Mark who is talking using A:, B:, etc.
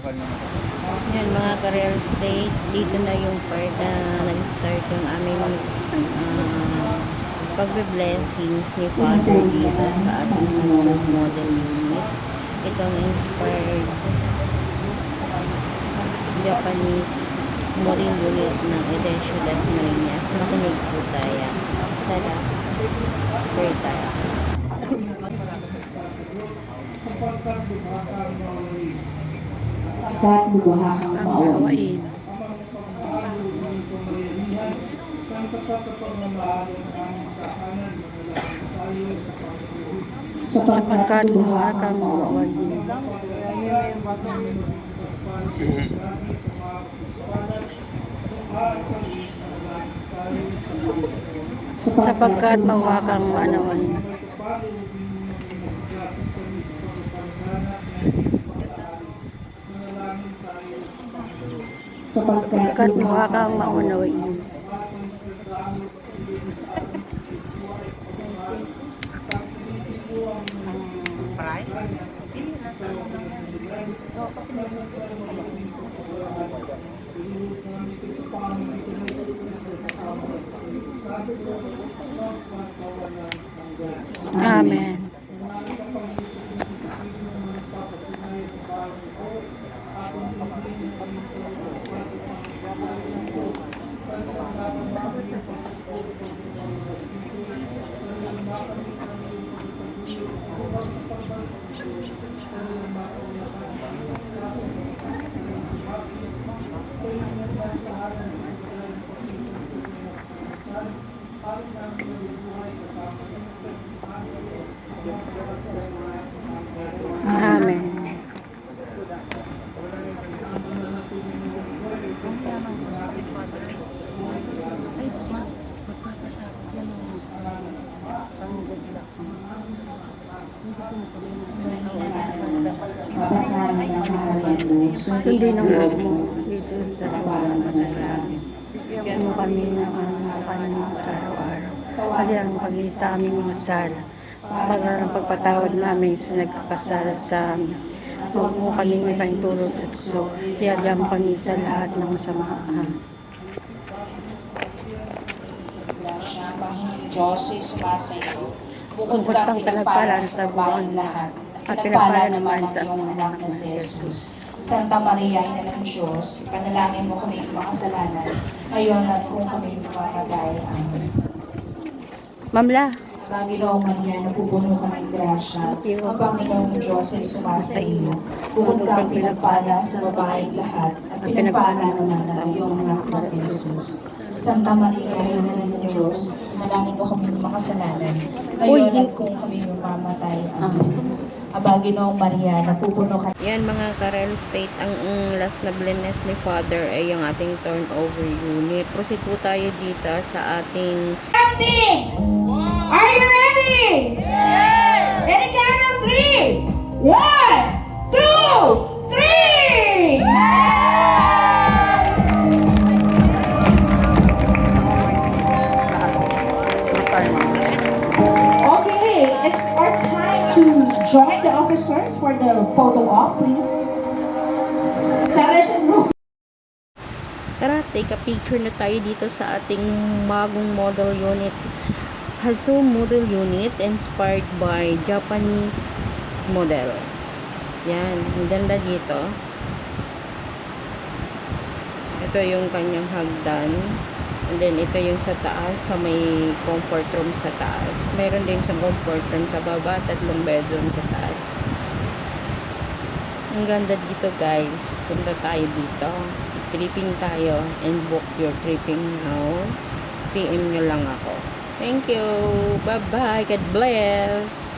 A: Yan mga ka-real estate, dito na yung part na nag-start yung aming pagbe-blessings ni Father dito sa ating Hazard Model Unit. Itong inspired Japanese model unit ng Edesio Las Marinas. Makinig po tayo. Tara, pray tayo.
B: At bubuhakang maawain. Sapagkat bubuhakang maawain. Sapagkat mawakang manawan. Sapagkat mawakang maunawain. Amen. Amen. Hindi naman mo dito sa bigyan mo kami ng kanin sa araw-araw. Pagyan mo kami sa aming masal. Pagkaroon ng pagpatawad namin sa nagkakasala sa amin. Huwag mo kami ipahintulot sa tukso. Tiyagyan mo kami sa lahat ng masamahan.
C: Diyos ay sumasayo.
B: Bukod kang pinagpala sa buong lahat, at pinagpala naman sa iyong anak na si Jesus.
C: Santa Maria, Ina ng Diyos, ipanalangin mo kami makasalanan, ngayon at kung kami mamamatay. Amen.
B: Mamla,
C: Panginoong Maria, napupuno ka ng grasya, ang Panginoong Diyos ay sumasa iyo. Bukod kang pinagpala sa babaeng lahat, at pinagpala naman sa iyong anak na si Jesus. Santa Maria, Ina ng Diyos, manalangin mo kami makasalanan, ngayon at kung kami mamamatay. Amen. Aba, Ginoong Maria, napupuno ka.
A: Yan mga ka-real estate, ang last na blessings ni Father ay yung ating turnover unit. Proceed po tayo dito sa ating
C: Ready? Are you ready? Yes! Ready, count of 3. 1, 2, 3! Okay, it's our time to join the officers for the photo op, please. Sellers and room.
A: Tara, take a picture na tayo dito sa ating bagong model unit. Hazo model unit inspired by Japanese model. Yan, ang ganda dito. Ito yung kanyang hagdan. And then, ito yung sa taas, sa may comfort room sa taas. Meron din siyang comfort room sa baba, 3 bedroom sa taas. Ang ganda dito guys. Punta tayo dito. Tripping tayo and book your tripping now. PM nyo lang ako. Thank you. Bye-bye. God bless.